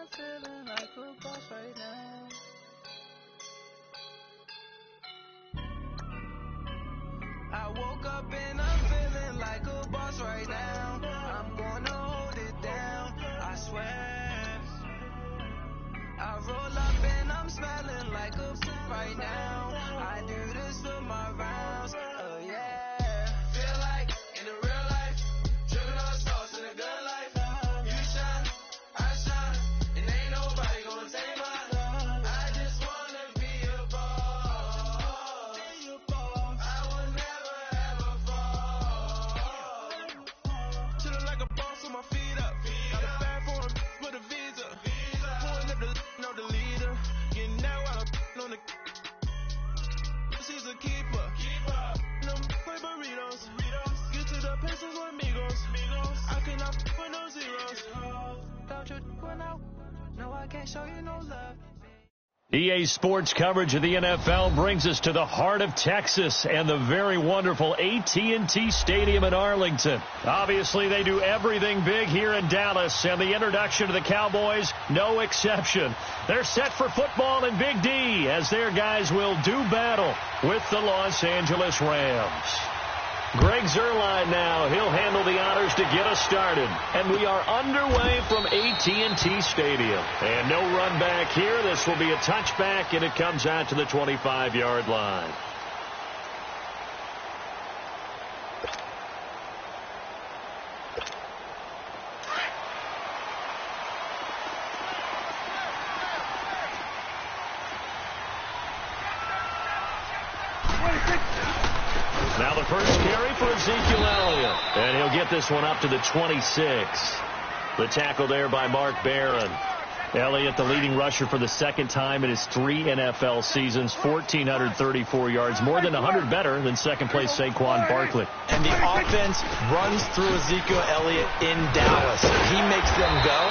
I'm feeling like a boss right now. I woke up and I'm feeling like a boss right now. I'm gonna hold it down, I swear. I roll up and I'm smelling like a right now. I do this for my rounds, oh yeah. Feel like in the real life, dripping on sauce in a good life. You shine, I shine, and ain't nobody gonna take mine. I just wanna be a boss. I would never ever fall. Chillin' like a boss with my feet up. Got a bag for him with a visa. Pulling up the know the leader. Getting that while I'm on the. She's a keeper. Them play burritos. Get to the pesos with amigos. I cannot with no zeros. Don't you run out? No, I can't show you no love. EA Sports coverage of the NFL brings us to the heart of Texas and the very wonderful AT&T Stadium in Arlington. Obviously, they do everything big here in Dallas, and the introduction to the Cowboys, no exception. They're set for football in Big D as their guys will do battle with the Los Angeles Rams. Greg Zuerlein now. He'll handle the honors to get us started. And we are underway from AT&T Stadium. And no run back here. This will be a touchback, and it comes out to the 25-yard line. Now the first carry for Ezekiel Elliott. And he'll get this one up to the 26. The tackle there by Mark Barron. Elliott, the leading rusher for the second time in his 3 NFL seasons, 1,434 yards, more than 100 better than second-place Saquon Barkley. And the offense runs through Ezekiel Elliott in Dallas. He makes them go.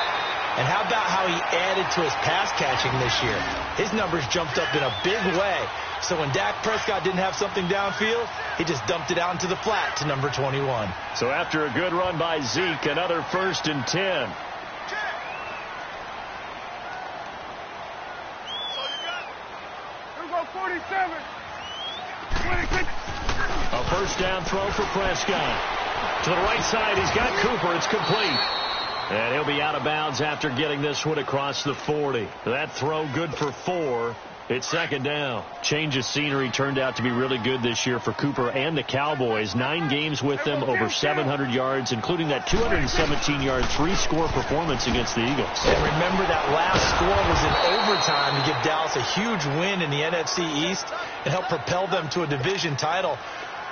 And how about how he added to his pass catching this year? His numbers jumped up in a big way. So when Dak Prescott didn't have something downfield, he just dumped it out into the flat to number 21. So after a good run by Zeke, another 1st and 10. Here we go, 47. 26. A first down throw for Prescott. To the right side, he's got Cooper. It's complete. And he'll be out of bounds after getting this one across the 40. That throw good for 4. It's second down. Change of scenery turned out to be really good this year for Cooper and the Cowboys. 9 games with them, over 700 yards, including that 217-yard 3-score performance against the Eagles. And remember, that last score was in overtime to give Dallas a huge win in the NFC East and help propel them to a division title.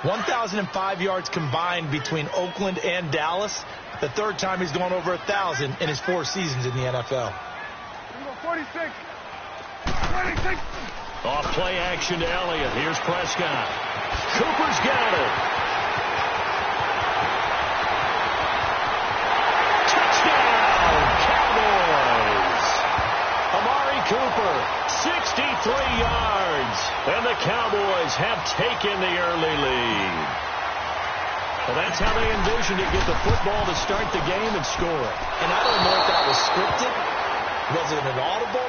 1,005 yards combined between Oakland and Dallas. The third time he's gone over 1,000 in his 4 seasons in the NFL. 46. 26. Off play action to Elliott. Here's Prescott. Cooper's got it. Touchdown, Cowboys. Amari Cooper, 63 yards. And the Cowboys have taken the early lead. Well, that's how they envisioned it, get the football to start the game and score it. And I don't know if that was scripted. Was it an audible?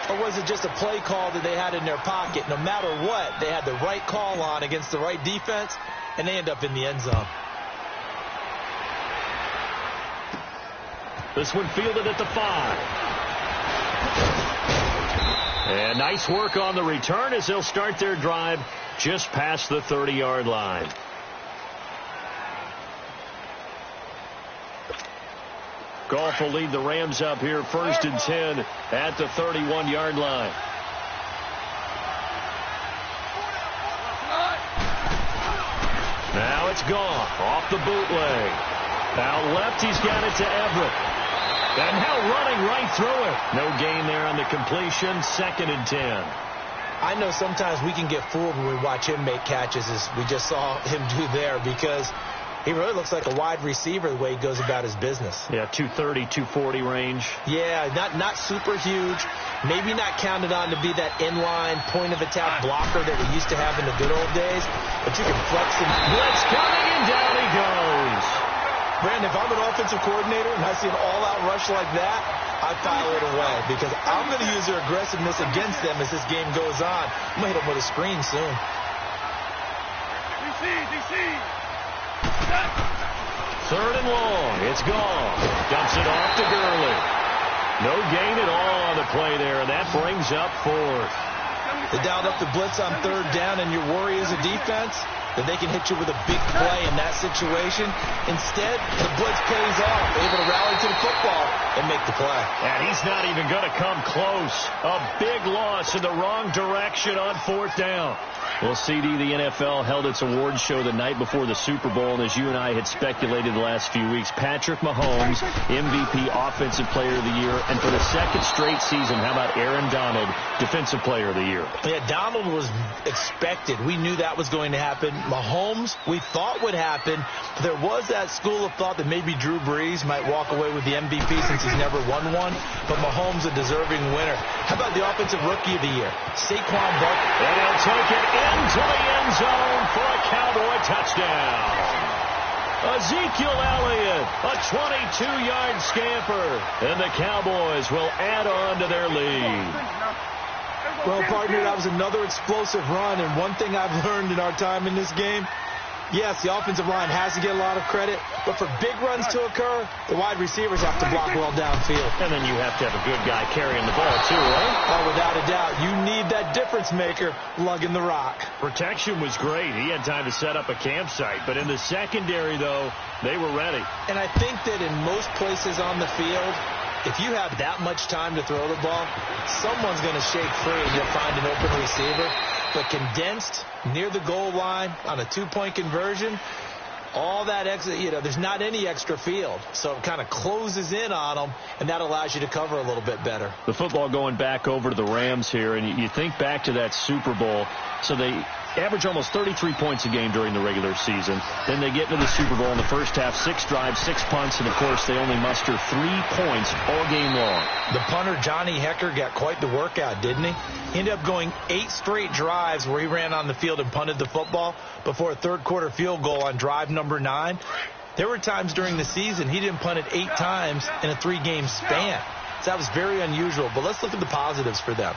Or was it just a play call that they had in their pocket? No matter what, they had the right call on against the right defense, and they end up in the end zone. This one fielded at the 5. And nice work on the return as they'll start their drive just past the 30-yard line. Goff will lead the Rams up here 1st and 10 at the 31-yard line. Now it's Goff off the bootleg. Out left, he's got it to Everett. And now running right through it. No gain there on the completion. 2nd and 10. I know sometimes we can get fooled when we watch him make catches, as we just saw him do there, because he really looks like a wide receiver the way he goes about his business. Yeah, 230, 240 range. Yeah, not super huge. Maybe not counted on to be that inline point-of-attack blocker that we used to have in the good old days. But you can flex him. Blitz coming, and down he goes. Brandon, if I'm an offensive coordinator and I see an all-out rush like that, I file it away because I'm going to use their aggressiveness against them as this game goes on. I'm going to hit them with a screen soon. DC. Third and long. It's gone. Dumps it off to Gurley. No gain at all on the play there, and that brings up fourth. They dialed up the blitz on third down, and your worry as a defense that they can hit you with a big play in that situation. Instead, the blitz pays off, able to rally to the football and make the play. And he's not even going to come close. A big loss in the wrong direction on fourth down. Well, CD, the NFL held its awards show the night before the Super Bowl, and as you and I had speculated the last few weeks, Patrick Mahomes, MVP, Offensive Player of the Year, and for the second straight season, how about Aaron Donald, Defensive Player of the Year? Yeah, Donald was expected. We knew that was going to happen. Mahomes, we thought would happen. There was that school of thought that maybe Drew Brees might walk away with the MVP since he's never won one, but Mahomes a deserving winner. How about the Offensive Rookie of the Year, Saquon Barkley? And he'll take it into the end zone for a Cowboy touchdown. Ezekiel Elliott, a 22-yard scamper, and the Cowboys will add on to their lead. Well, partner, that was another explosive run, and one thing I've learned in our time in this game, yes, the offensive line has to get a lot of credit, but for big runs to occur, the wide receivers have to block well downfield. And then you have to have a good guy carrying the ball, too, right? Oh, without a doubt. You need that difference maker lugging the rock. Protection was great. He had time to set up a campsite, but in the secondary, though, they were ready. And I think that in most places on the field, if you have that much time to throw the ball, someone's going to shake free and you'll find an open receiver. But condensed near the goal line on a two-point conversion, all that extra, there's not any extra field. So it kind of closes in on them, and that allows you to cover a little bit better. The football going back over to the Rams here, and you think back to that Super Bowl. So they average almost 33 points a game during the regular season. Then they get into the Super Bowl in the first half, 6 drives, 6 punts, and, of course, they only muster 3 points all game long. The punter, Johnny Hecker, got quite the workout, didn't he? He ended up going 8 straight drives where he ran on the field and punted the football before a third-quarter field goal on drive number 9. There were times during the season he didn't punt it 8 times in a 3-game span. So that was very unusual. But let's look at the positives for them.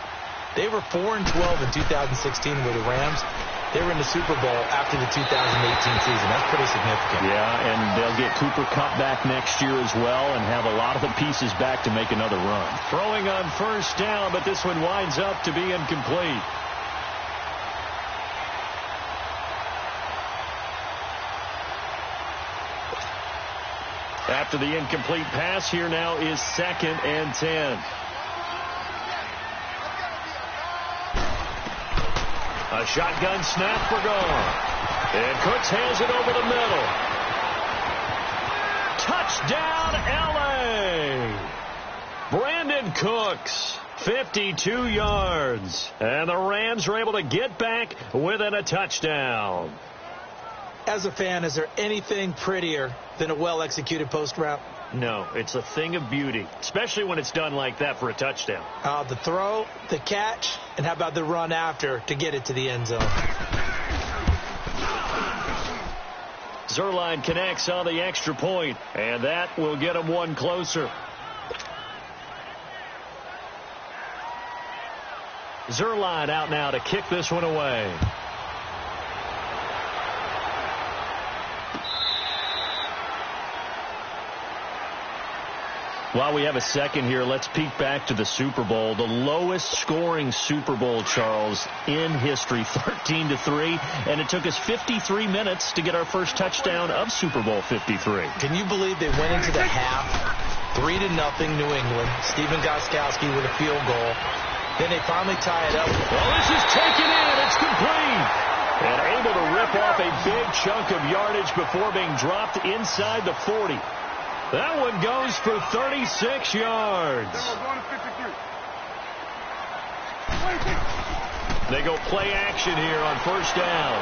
They were 4-12 in 2016 with the Rams. They were in the Super Bowl after the 2018 season. That's pretty significant. Yeah, and they'll get Cooper Kupp back next year as well and have a lot of the pieces back to make another run. Throwing on first down, but this one winds up to be incomplete. After the incomplete pass, here now is 2nd and 10. A shotgun snap for Gone. And Cooks has it over the middle. Touchdown, L.A. Brandon Cooks, 52 yards. And the Rams are able to get back within a touchdown. As a fan, is there anything prettier than a well-executed post route? No, it's a thing of beauty, especially when it's done like that for a touchdown. The throw, the catch, and how about the run after to get it to the end zone? Zuerlein connects on the extra point, and that will get him one closer. Zuerlein out now to kick this one away. While we have a second here, let's peek back to the Super Bowl. The lowest scoring Super Bowl, Charles, in history, 13-3. And it took us 53 minutes to get our first touchdown of Super Bowl 53. Can you believe they went into the half, 3-0 New England, Stephen Gostkowski with a field goal. Then they finally tie it up. Well, this is taken in. It's complete. And able to rip off a big chunk of yardage before being dropped inside the 40. That one goes for 36 yards. They go play action here on first down.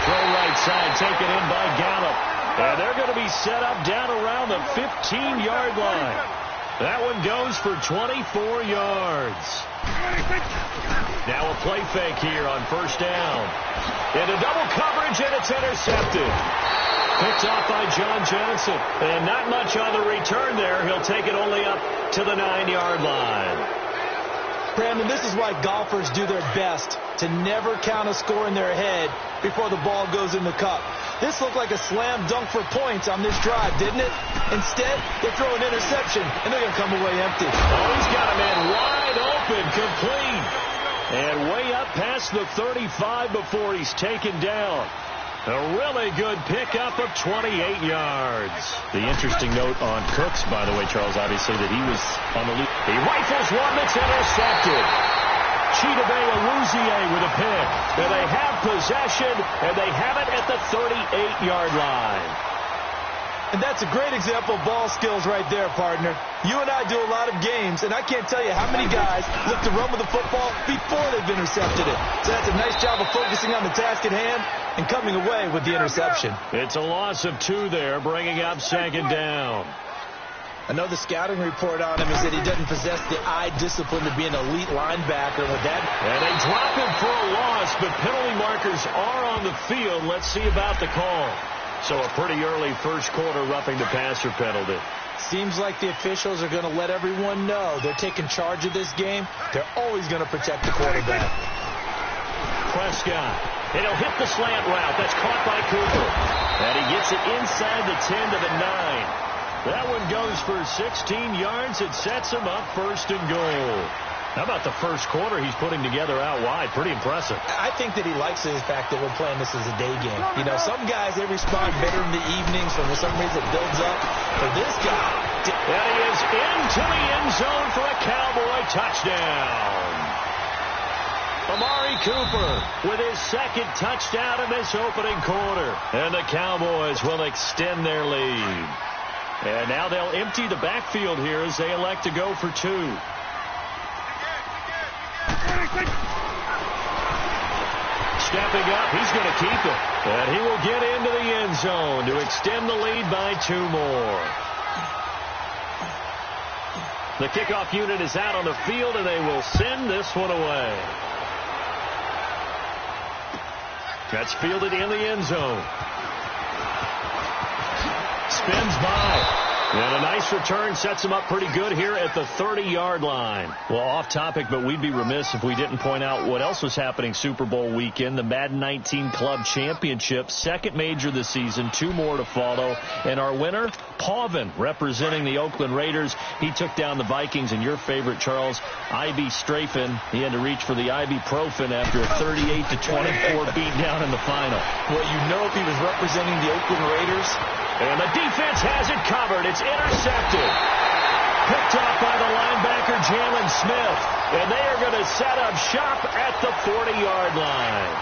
Throw right side, taken in by Gallup. And they're going to be set up down around the 15-yard line. That one goes for 24 yards. Now a play fake here on first down. Into double coverage, and it's intercepted. Picked off by John Johnson. And not much on the return there. He'll take it only up to the 9-yard line. Brandon, this is why golfers do their best to never count a score in their head before the ball goes in the cup. This looked like a slam dunk for points on this drive, didn't it? Instead, they throw an interception, and they're going to come away empty. Oh, he's got a man wide open, complete. And way up past the 35 before he's taken down. A really good pickup of 28 yards. The interesting note on Cooks, by the way, Charles, obviously, that he was on the lead. He rifles one that's intercepted. Chidobe Awuzie with a pick. And they have possession, and they have it at the 38-yard line. And that's a great example of ball skills right there, partner. You and I do a lot of games, and I can't tell you how many guys look to run with the football before they've intercepted it. So that's a nice job of focusing on the task at hand and coming away with the interception. It's a loss of 2 there, bringing up 2nd down. I know the scouting report on him is that he doesn't possess the eye discipline to be an elite linebacker. With that, and they drop him for a loss, but penalty markers are on the field. Let's see about the call. So a pretty early first quarter roughing the passer penalty. Seems like the officials are going to let everyone know they're taking charge of this game. They're always going to protect the quarterback. Prescott. And he'll hit the slant route. That's caught by Cooper. And he gets it inside the 10 to the 9. That one goes for 16 yards. It sets him up 1st and goal. How about the first quarter he's putting together out wide? Pretty impressive. I think that he likes the fact that we're playing this as a day game. You know, some guys, they respond better in the evenings when for some reason it builds up. For this guy. And he is into the end zone for a Cowboy touchdown. Amari Cooper with his 2nd touchdown in this opening quarter. And the Cowboys will extend their lead. And now they'll empty the backfield here as they elect to go for 2. Stepping up, he's going to keep it. And he will get into the end zone to extend the lead by 2 more. The kickoff unit is out on the field, and they will send this one away. That's fielded in the end zone. Spins by. And a nice return sets him up pretty good here at the 30-yard line. Well, off topic, but we'd be remiss if we didn't point out what else was happening Super Bowl weekend. The Madden 19 Club Championship, 2nd major this season, 2 more to follow. And our winner, Pauvin, representing the Oakland Raiders. He took down the Vikings, and your favorite, Charles, Ivy Strafen. He had to reach for the ibuprofen after a 38-24 beatdown in the final. Well, you know if he was representing the Oakland Raiders. And the defense has it covered. It's intercepted. Picked off by the linebacker, Jalen Smith. And they are going to set up shop at the 40-yard line.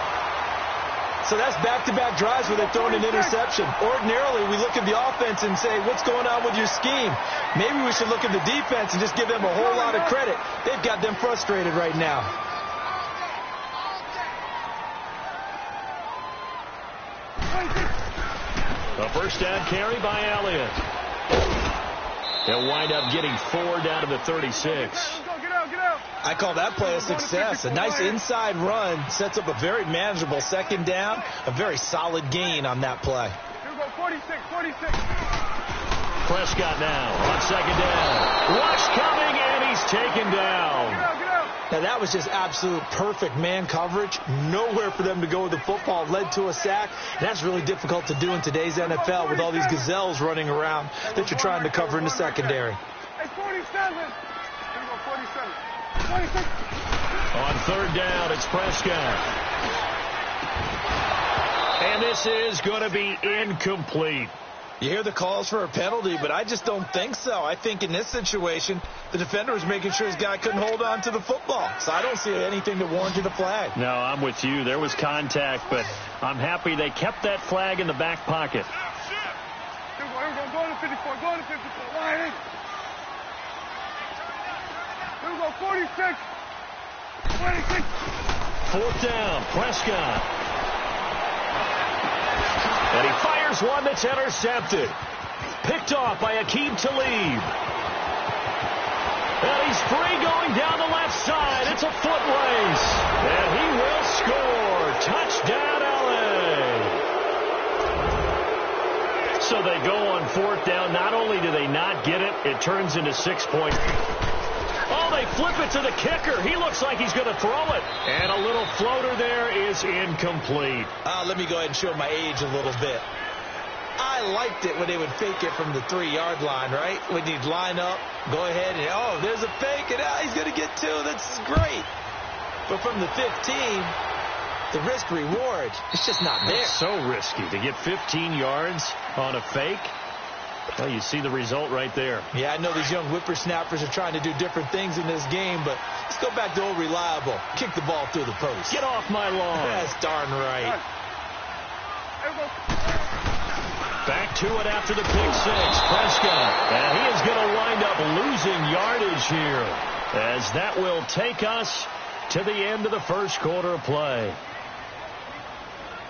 So that's back-to-back drives where they're throwing an interception. Ordinarily, we look at the offense and say, what's going on with your scheme? Maybe we should look at the defense and just give them a whole lot of credit. They've got them frustrated right now. A first down carry by Elliott. They'll wind up getting 4 down to the 36. I call that play a success. A nice inside run sets up a very manageable 2nd down. A very solid gain on that play. Here we go, 46. Prescott now on 2nd down. Rush coming, and he's taken down. Get out. Now, that was just absolute perfect man coverage. Nowhere for them to go with the football. Led to a sack. That's really difficult to do in today's NFL with all these gazelles running around that you're trying to cover in the secondary. Hey, 47. Here we go, 47. 26. On 3rd down, it's Prescott. And this is going to be incomplete. You hear the calls for a penalty, but I just don't think so. I think in this situation, the defender was making sure his guy couldn't hold on to the football. So I don't see anything to warrant a flag. No, I'm with you. There was contact, but I'm happy they kept that flag in the back pocket. Here we go, go to 54, line in. Here we go, 46. 26. 4th down, Prescott. And he fires one that's intercepted. Picked off by Aqib Talib. And he's free going down the left side. It's a foot race. And he will score. Touchdown, LA. they go on 4th down. Not only do they not get it, it turns into 6 points. Oh, they flip it to the kicker. He looks like he's going to throw it. And a little floater there is incomplete. Let me go ahead and show my age a little bit. I liked it when they would fake it from the 3-yard line, right? When you'd line up, go ahead and, oh, there's a fake, and he's going to get 2. This is great. But from the 15, the risk-reward, it's just not there. It's so risky to get 15 yards on a fake. Well, you see the result right there. Yeah, I know these young whippersnappers are trying to do different things in this game, but let's go back to old reliable. Kick the ball through the post. Get off my lawn. That's darn right. Back to it after the pick 6. Prescott. And he is going to wind up losing yardage here, as that will take us to the end of the first quarter of play.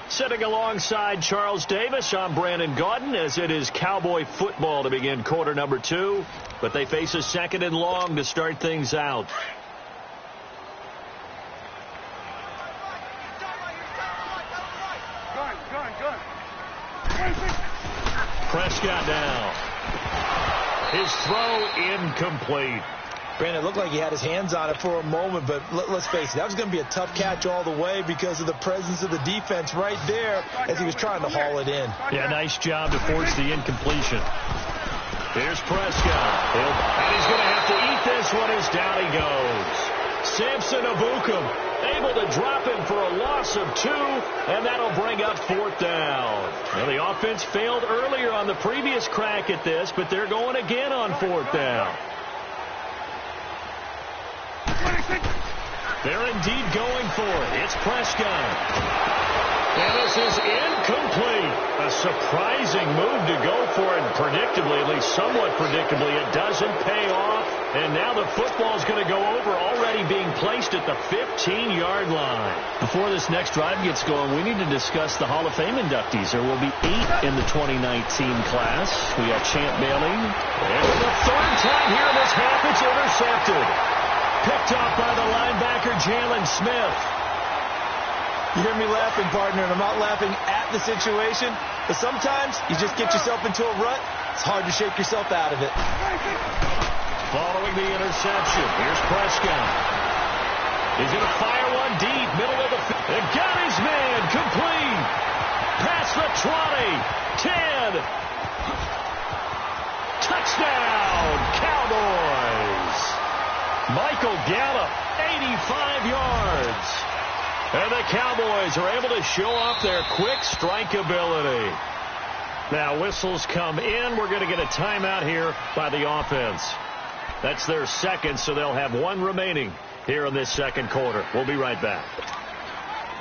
Sitting alongside Charles Davis, I'm Brandon Gaudin, as it is Cowboy football to begin quarter number 2. But they face a 2nd and long to start things out. Prescott down. His throw incomplete. Brandon, it looked like he had his hands on it for a moment, but let's face it, that was going to be a tough catch all the way because of the presence of the defense right there as he was trying to haul it in. Yeah, nice job to force the incompletion. Here's Prescott. And he's going to have to eat this one as down he goes. Samson Ebukam able to drop him for a loss of 2, and that'll bring up 4th down. Well, the offense failed earlier on the previous crack at this, but they're going again on 4th down. They're indeed going for it. It's Prescott. And this is incomplete. A surprising move to go for it. Predictably, at least somewhat predictably, it doesn't pay off. And now the football's going to go over, already being placed at the 15-yard line. Before this next drive gets going, we need to discuss the Hall of Fame inductees. There will be 8 in the 2019 class. We got Champ Bailey. And for the 3rd time here in this half, it's intercepted. Picked off by the linebacker, Jalen Smith. You hear me laughing, partner, and I'm not laughing at the situation, but sometimes you just get yourself into a rut. It's hard to shake yourself out of it. Following the interception, here's Prescott. He's going to fire one deep, middle of the field. And got his man, complete. Past the 20, 10. Touchdown, Cowboys. Michael Gallup, 85 yards. And the Cowboys are able to show off their quick strike ability. Now whistles come in. We're going to get a timeout here by the offense. That's their 2nd, so they'll have 1 remaining here in this 2nd quarter. We'll be right back.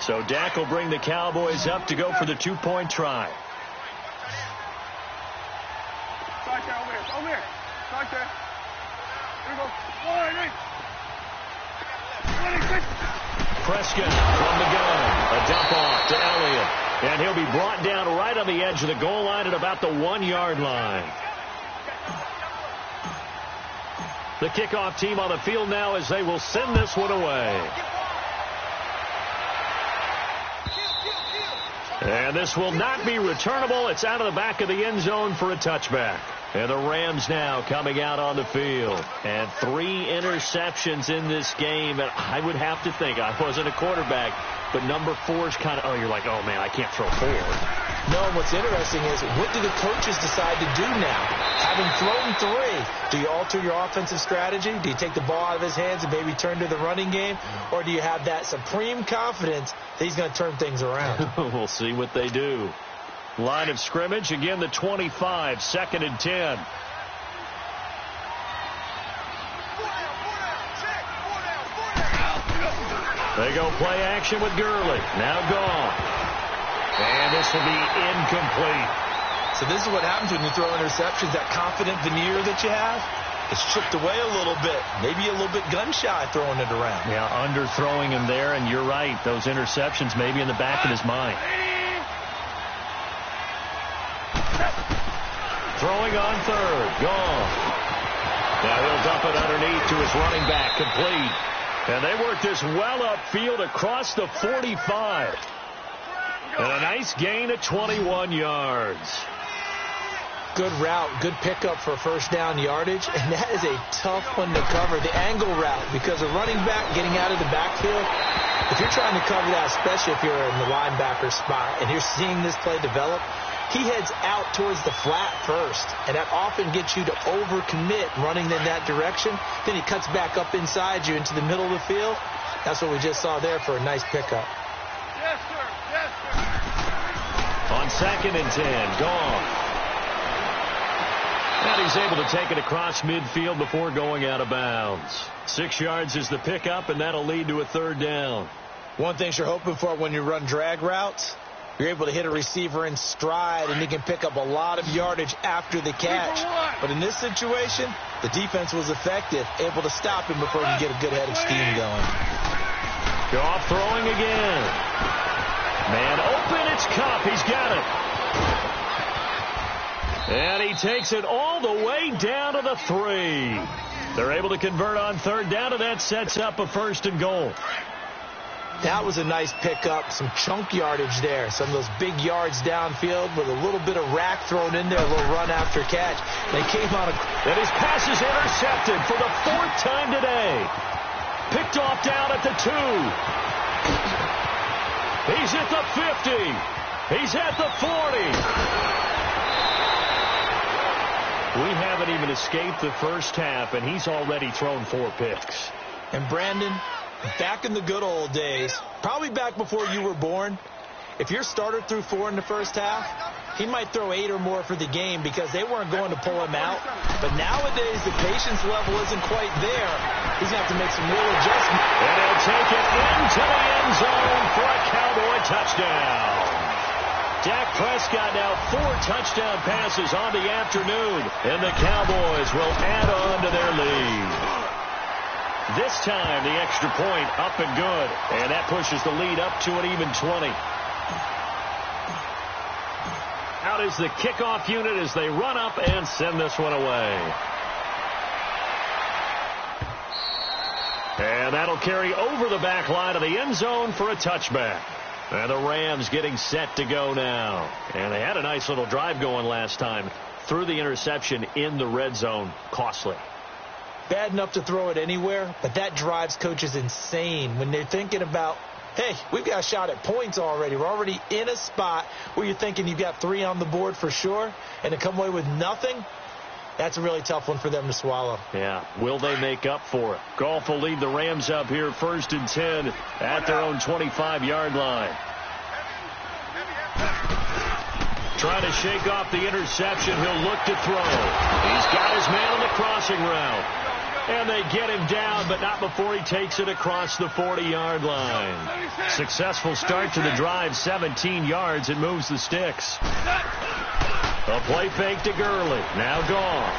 So Dak will bring the Cowboys up to go for the 2-point try. Start there, over here. Start there. Here we go. Prescott from the gun. A dump off to Elliott. And he'll be brought down right on the edge of the goal line at about the 1-yard line. The kickoff team on the field now as they will send this one away. And this will not be returnable. It's out of the back of the end zone for a touchback. And the Rams now coming out on the field. And 3 interceptions in this game. And I would have to think, I wasn't a quarterback, but number 4 is kind of, you're like, oh, man, I can't throw 4. No, and what's interesting is, what do the coaches decide to do now? Having thrown 3, do you alter your offensive strategy? Do you take the ball out of his hands and maybe turn to the running game? Or do you have that supreme confidence that he's going to turn things around? We'll see what they do. Line of scrimmage, again the 25, 2nd and 10. They go play action with Gurley. Now gone. And this will be incomplete. So this is what happens when you throw interceptions. That confident veneer that you have, it's chipped away a little bit. Maybe a little bit gun-shy throwing it around. Yeah, underthrowing him there, and you're right. Those interceptions maybe in the back of his mind. Throwing on 3rd. Gone. Now he'll dump it underneath to his running back. Complete. And they work this well upfield across the 45. And a nice gain of 21 yards. Good route, good pickup for first down yardage, and that is a tough one to cover, the angle route, because a running back getting out of the backfield, if you're trying to cover that, especially if you're in the linebacker spot, and you're seeing this play develop, he heads out towards the flat first, and that often gets you to overcommit running in that direction. Then he cuts back up inside you into the middle of the field. That's what we just saw there for a nice pickup. Yes, sir. Yes, sir. On 2nd and 10, Goff. And he's able to take it across midfield before going out of bounds. 6 yards is the pickup, and that'll lead to a 3rd down. One thing you're hoping for when you run drag routes, you're able to hit a receiver in stride, and he can pick up a lot of yardage after the catch. But in this situation, the defense was effective, able to stop him before he can get a good head of steam going. Goff throwing again. Man open, it's Kupp. He's got it. And he takes it all the way down to the 3. They're able to convert on 3rd down, and that sets up a 1st and goal. That was a nice pickup, some chunk yardage there. Some of those big yards downfield with a little bit of rack thrown in there, a little run after catch. They came on and his pass is intercepted for the 4th time today. Picked off down at the 2. He's at the 50. He's at the 40. We haven't even escaped the first half, and he's already thrown 4 picks. And Brandon, back in the good old days, probably back before you were born, if your starter threw 4 in the first half, he might throw 8 or more for the game because they weren't going to pull him out. But nowadays, the patience level isn't quite there. He's going to have to make some real adjustments. And he'll take it into the end zone for a Cowboy touchdown. Dak Prescott now 4 touchdown passes on the afternoon, and the Cowboys will add on to their lead. This time, the extra point up and good, and that pushes the lead up to an even 20. Out is the kickoff unit as they run up and send this one away. And that'll carry over the back line of the end zone for a touchback. And the Rams getting set to go now. And they had a nice little drive going last time. Threw the interception in the red zone. Costly. Bad enough to throw it anywhere, but that drives coaches insane when they're thinking about, hey, we've got a shot at points already. We're already in a spot where you're thinking you've got 3 on the board for sure, and to come away with nothing, that's a really tough one for them to swallow. Yeah. Will they make up for it? Goff will lead the Rams up here 1st and 10 at their own 25-yard line. Trying to shake off the interception. He'll look to throw. He's got his man on the crossing route. And they get him down, but not before he takes it across the 40-yard line. Successful start to the drive, 17 yards. It moves the sticks. A play fake to Gurley. Now gone.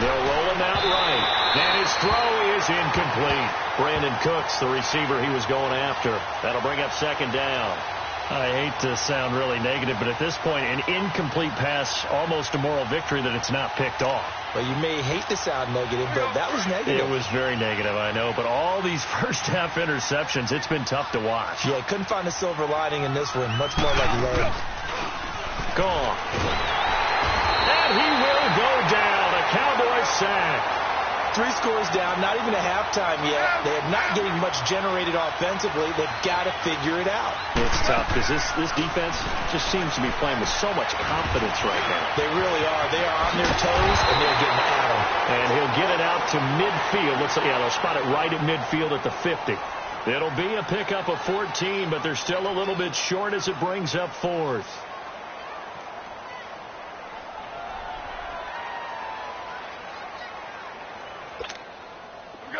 They'll roll him out right. And his throw is incomplete. Brandon Cooks, the receiver he was going after. That'll bring up 2nd down. I hate to sound really negative, but at this point, an incomplete pass, almost a moral victory that it's not picked off. Well, you may hate to sound negative, but that was negative. It was very negative, I know. But all these first-half interceptions, it's been tough to watch. Yeah, couldn't find a silver lining in this one. Much more like lead. Gone. And he will go down. A Cowboy sack. 3 scores down, not even a halftime yet. They are not getting much generated offensively. They've got to figure it out. It's tough because this defense just seems to be playing with so much confidence right now. They really are. They are on their toes, and they're getting at them. And he'll get it out to midfield. Looks like, yeah, they'll spot it right at midfield at the 50. It'll be a pickup of 14, but they're still a little bit short as it brings up 4th.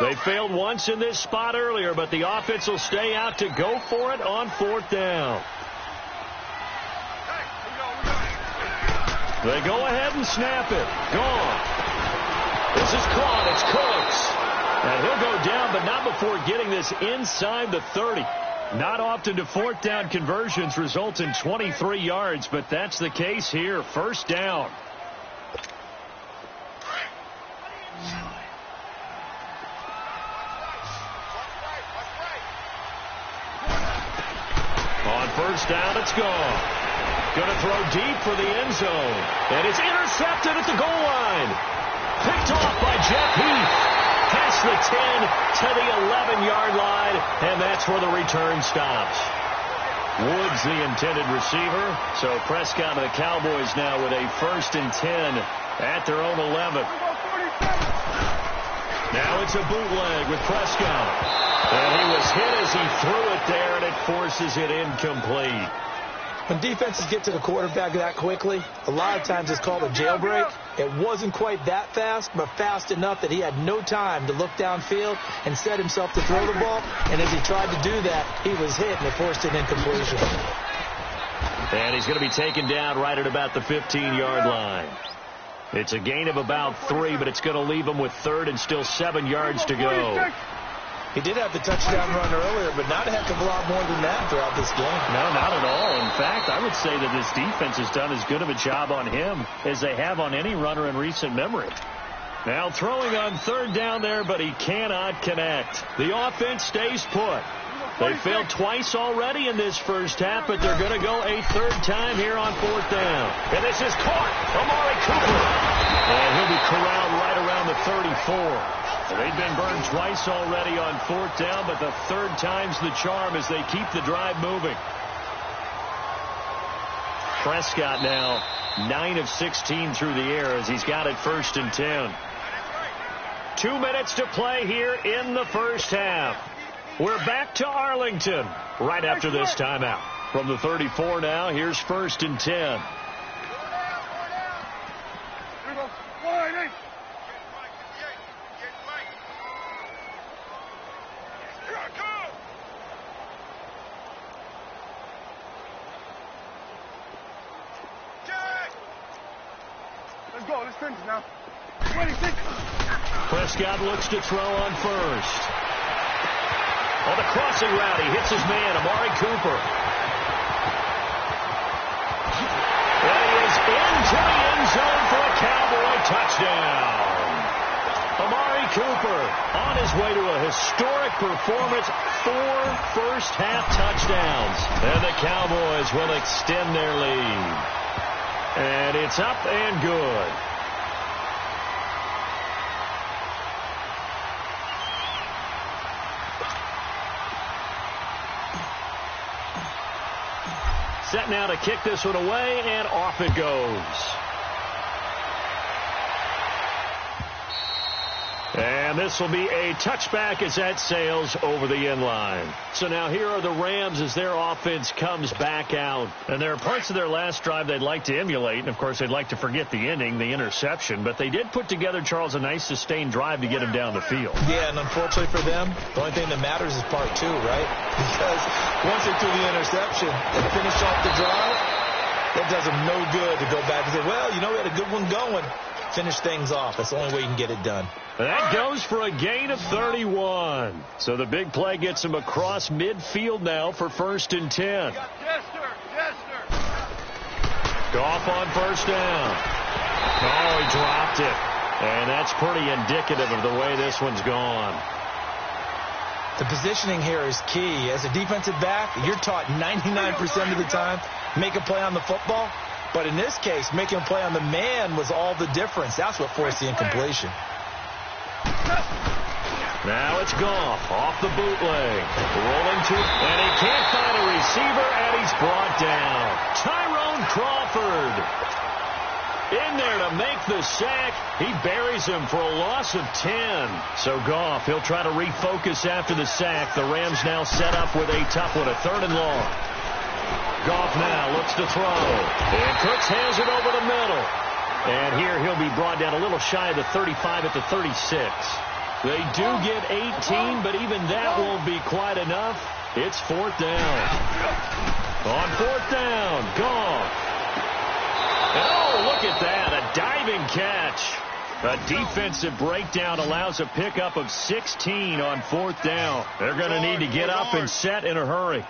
They failed once in this spot earlier, but the offense will stay out to go for it on 4th down. They go ahead and snap it. Gone. This is caught. It's Cooks. And he'll go down, but not before getting this inside the 30. Not often do 4th down conversions result in 23 yards, but that's the case here. 1st down. On 1st down, it's gone. Going to throw deep for the end zone. And it's intercepted at the goal line. Picked off by Jeff Heath. Past the 10 to the 11-yard line. And that's where the return stops. Woods the intended receiver. So Prescott and the Cowboys now with a 1st and 10 at their own 11. Now it's a bootleg with Prescott. And he was hit as he threw it there, and it forces it incomplete. When defenses get to the quarterback that quickly, a lot of times it's called a jailbreak. It wasn't quite that fast, but fast enough that he had no time to look downfield and set himself to throw the ball. And as he tried to do that, he was hit, and it forced an incompletion. And he's going to be taken down right at about the 15-yard line. It's a gain of about 3, but it's going to leave him with 3rd and still 7 yards to go. He did have the touchdown run earlier, but not a heck of a lot more than that throughout this game. No, not at all. In fact, I would say that this defense has done as good of a job on him as they have on any runner in recent memory. Now throwing on 3rd down there, but he cannot connect. The offense stays put. They failed twice already in this first half, but they're going to go a 3rd time here on 4th down. And this is caught. Amari Cooper. And he'll be corralled right around the 34. They've been burned twice already on 4th down, but the 3rd time's the charm as they keep the drive moving. Prescott now 9 of 16 through the air as he's got it 1st and 10. 2 minutes to play here in the first half. We're back to Arlington right after this timeout. From the 34 now, here's 1st and 10. Let's go. Let's finish now. Prescott looks to throw on 1st. On the crossing route, he hits his man, Amari Cooper. And he is into the end zone for a Cowboy touchdown. Amari Cooper on his way to a historic performance, 4 first-half touchdowns. And the Cowboys will extend their lead. And it's up and good. Set now to kick this one away, and off it goes. And this will be a touchback as that sails over the end line. So now here are the Rams as their offense comes back out. And there are parts of their last drive they'd like to emulate. And, of course, they'd like to forget the ending, the interception. But they did put together, Charles, a nice sustained drive to get him down the field. Yeah, and unfortunately for them, the only thing that matters is part 2, right? Because once they threw the interception and finished off the drive, that does them no good to go back and say, well, you know, we had a good one going. Finish things off. That's the only way you can get it done. That goes for a gain of 31. So the big play gets him across midfield now for 1st and 10. Yes, sir. Yes, sir. Goff on 1st down. Oh, he dropped it. And that's pretty indicative of the way this one's gone. The positioning here is key. As a defensive back, you're taught 99% of the time, make a play on the football. But in this case, making a play on the man was all the difference. That's what forced the incompletion. Now it's Goff off the bootleg. Rolling to, and he can't find a receiver, and he's brought down. Tyrone Crawford in there to make the sack. He buries him for a loss of 10. So Goff, he'll try to refocus after the sack. The Rams now set up with a tough one, a 3rd and long. Goff now looks to throw. And Cooks hands it over the middle. And here he'll be brought down a little shy of the 35 at the 36. They do get 18, but even that won't be quite enough. It's 4th down. On 4th down, Goff. And oh, look at that, a diving catch. A defensive breakdown allows a pickup of 16 on 4th down. They're going to need to get up and set in a hurry.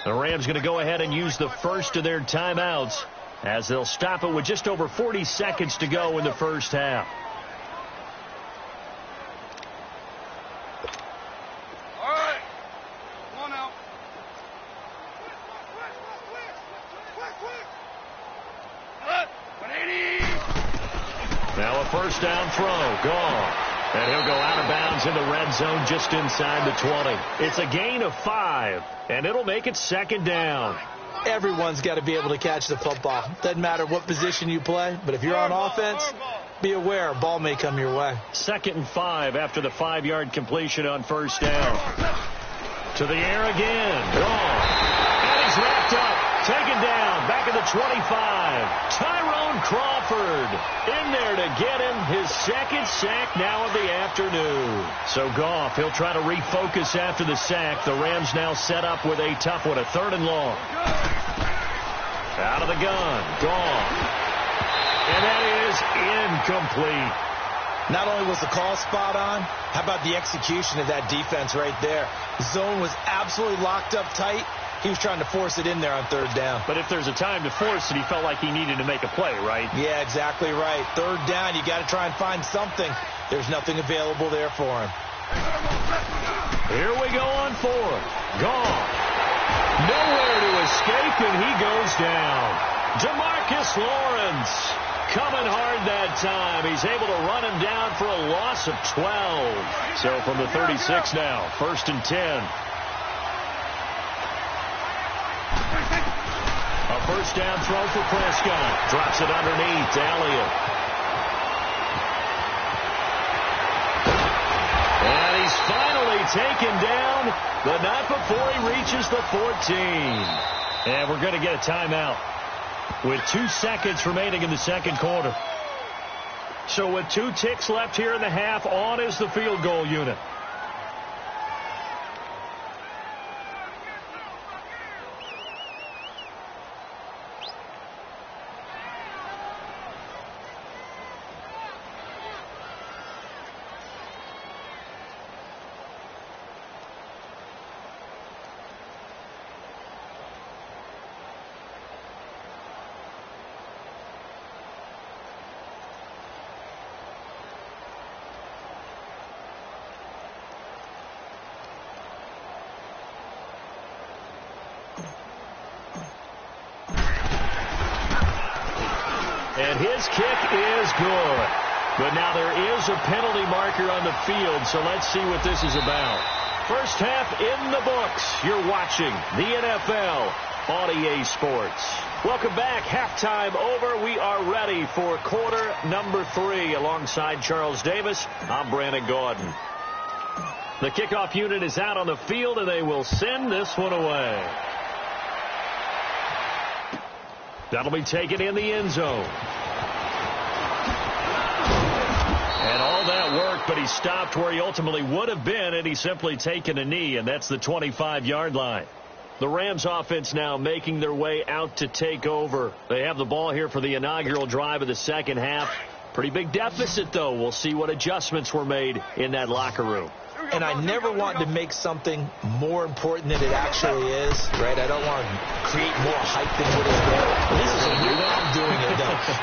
The Rams going to go ahead and use the first of their timeouts as they'll stop it with just over 40 seconds to go in the first half. All right. Come on now. Now a first down throw. Gone. And he'll go out of bounds in the red zone just inside the 20. It's a gain of 5, and it'll make it second down. Everyone's got to be able to catch the football. Doesn't matter what position you play, but if you're on offense, be aware a ball may come your way. 2nd and 5 after the 5-yard completion on first down. To the air again. Gone. And he's wrapped up. Taken down. Back at the 25. Tyrone Crawford in there to get him his second sack now of the afternoon. So Goff, he'll try to refocus after the sack. The Rams now set up with a tough one, a 3rd and long. Out of the gun. Goff. And that is incomplete. Not only was the call spot on, how about the execution of that defense right there? The zone was absolutely locked up tight. He was trying to force it in there on 3rd down. But if there's a time to force it, he felt like he needed to make a play, right? Yeah, exactly right. 3rd down, you got to try and find something. There's nothing available there for him. Here we go on 4th. Gone. Nowhere to escape, and he goes down. Demarcus Lawrence coming hard that time. He's able to run him down for a loss of 12. So from the 36 now, 1st and 10. A first down throw for Prescott. Drops it underneath to Elliott. And he's finally taken down, but not before he reaches the 14. And we're going to get a timeout with 2 seconds remaining in the second quarter. So with 2 ticks left here in the half, on is the field goal unit. And his kick is good. But now there is a penalty marker on the field, so let's see what this is about. First half in the books. You're watching the NFL on EA Sports. Welcome back. Halftime over. We are ready for quarter number 3. Alongside Charles Davis, I'm Brandon Gaudin. The kickoff unit is out on the field, and they will send this one away. That'll be taken in the end zone. And all that work, but he stopped where he ultimately would have been, and he's simply taken a knee, and that's the 25-yard line. The Rams offense now making their way out to take over. They have the ball here for the inaugural drive of the second half. Pretty big deficit, though. We'll see what adjustments were made in that locker room. And I never want to make something more important than it actually is, right? I don't want to create more hype than what is there.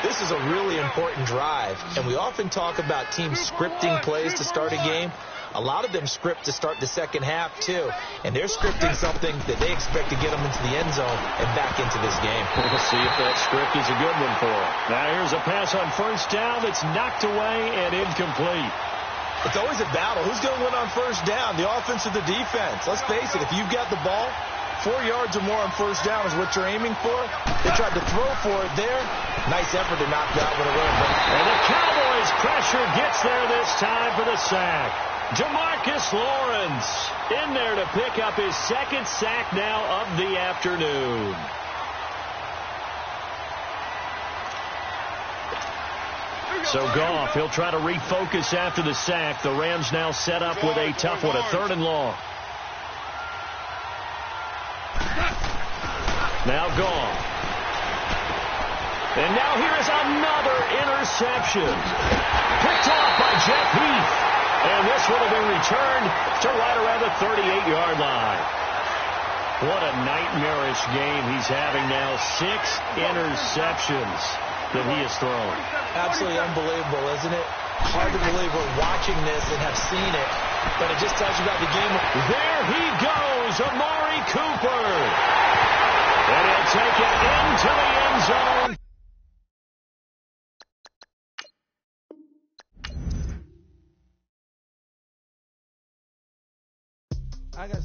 This is a really important drive. And we often talk about teams scripting plays to start a game. A lot of them script to start the second half, too. And they're scripting something that they expect to get them into the end zone and back into this game. We'll see if that script is a good one for them. Now here's a pass on first down that's knocked away and incomplete. It's always a battle. Who's going to win on first down, the offense or the defense? Let's face it, if you've got the ball, 4 yards or more on first down is what you're aiming for. They tried to throw for it there. Nice effort to knock that one away. And the Cowboys' pressure gets there this time for the sack. Demarcus Lawrence in there to pick up his second sack now of the afternoon. So Goff, he'll try to refocus after the sack. The Rams now set up with a tough one, a 3rd and long. Now Goff. And now here is another interception. Picked off by Jeff Heath. And this one will be returned to right around the 38-yard line. What a nightmarish game he's having now. 6 interceptions that he has thrown. Absolutely unbelievable, isn't it? Hard to believe we're watching this and have seen it, but it just tells you about the game. There he goes, Amari Cooper. And he'll take it into the end zone. I got